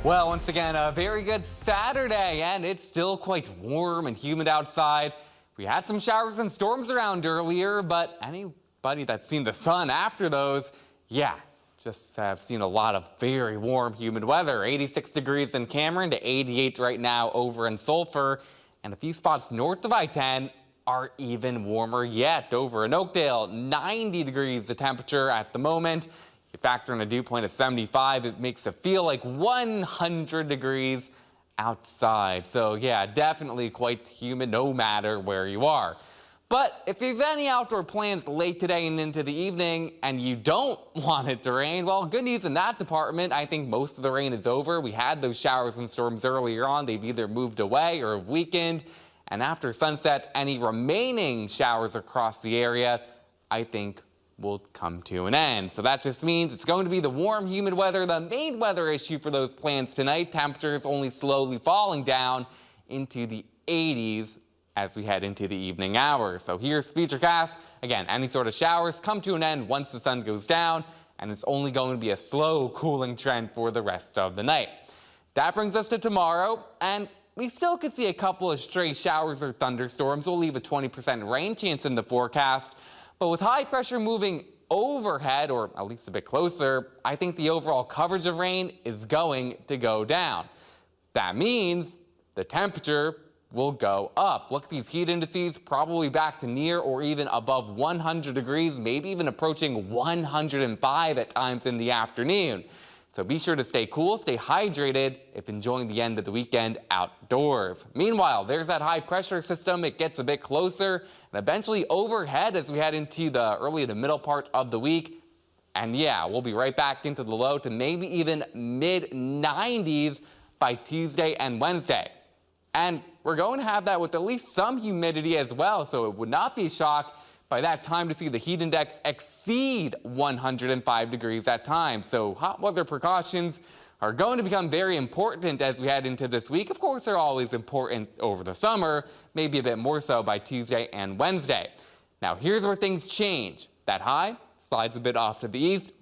Well, once again, a very good Saturday, and it's still quite warm and humid outside. We had some showers and storms around earlier, but anybody that's seen the sun after those, yeah, just have seen a lot of very warm, humid weather. 86 degrees in Cameron to 88 right now over in Sulphur, and a few spots north of I-10 are even warmer yet. Over in Oakdale, 90 degrees the temperature at the moment. You factor in a dew point of 75, it makes it feel like 100 degrees outside. So yeah, definitely quite humid no matter where you are. But if you have any outdoor plans late today and into the evening and you don't want it to rain, well, good news in that department. I think most of the rain is over. We had those showers and storms earlier on. They've either moved away or have weakened. And after sunset, any remaining showers across the area, I think, will come to an end. So that just means it's going to be the warm, humid weather, the main weather issue for those plans tonight. Temperatures only slowly falling down into the 80s as we head into the evening hours. So here's Futurecast. Again, any sort of showers come to an end once the sun goes down, and it's only going to be a slow cooling trend for the rest of the night. That brings us to tomorrow, and we still could see a couple of stray showers or thunderstorms. We'll leave a 20% rain chance in the forecast. But with high pressure moving overhead, or at least a bit closer, I think the overall coverage of rain is going to go down. That means the temperature will go up. Look at these heat indices, probably back to near or even above 100 degrees, maybe even approaching 105 at times in the afternoon. So be sure to stay cool, stay hydrated if enjoying the end of the weekend outdoors. Meanwhile, there's that high pressure system. It gets a bit closer and eventually overhead as we head into the early to middle part of the week. And yeah, we'll be right back into the low to maybe even mid 90s by Tuesday and Wednesday. And we're going to have that with at least some humidity as well, so it would not be a shock by that time to see the heat index exceed 105 degrees at times. So hot weather precautions are going to become very important as we head into this week. Of course, they're always important over the summer, maybe a bit more so by Tuesday and Wednesday. Now, here's where things change. That high slides a bit off to the east.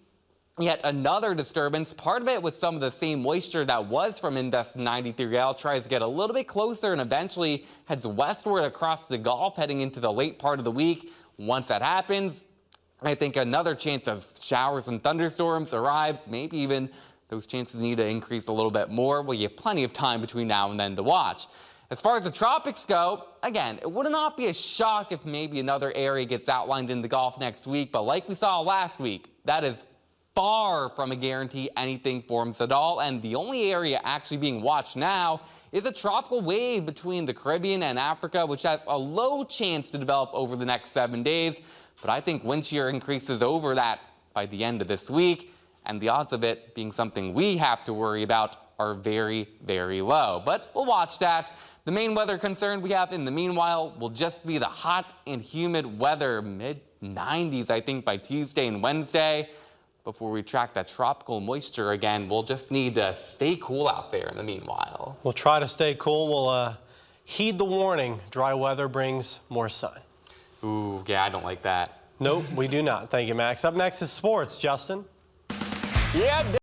Yet another disturbance, part of it with some of the same moisture that was from Index 93L, tries to get a little bit closer and eventually heads westward across the Gulf heading into the late part of the week. Once that happens, I think another chance of showers and thunderstorms arrives. Maybe even those chances need to increase a little bit more. Well, you have plenty of time between now and then to watch. As far as the tropics go, again, it would not be a shock if maybe another area gets outlined in the Gulf next week. But like we saw last week, that is far from a guarantee anything forms at all, and the only area actually being watched now is a tropical wave between the Caribbean and Africa, which has a low chance to develop over the next 7 days. But I think wind shear increases over that by the end of this week, and the odds of it being something we have to worry about are very, very low. But we'll watch that. The main weather concern we have in the meanwhile will just be the hot and humid weather, mid-90s, I think, by Tuesday and Wednesday. Before we track that tropical moisture again, we'll just need to stay cool out there in the meanwhile. We'll try to stay cool. We'll heed the warning. Dry weather brings more sun. Ooh, yeah, I don't like that. Nope, we do not. Thank you, Max. Up next is sports. Justin? Yeah.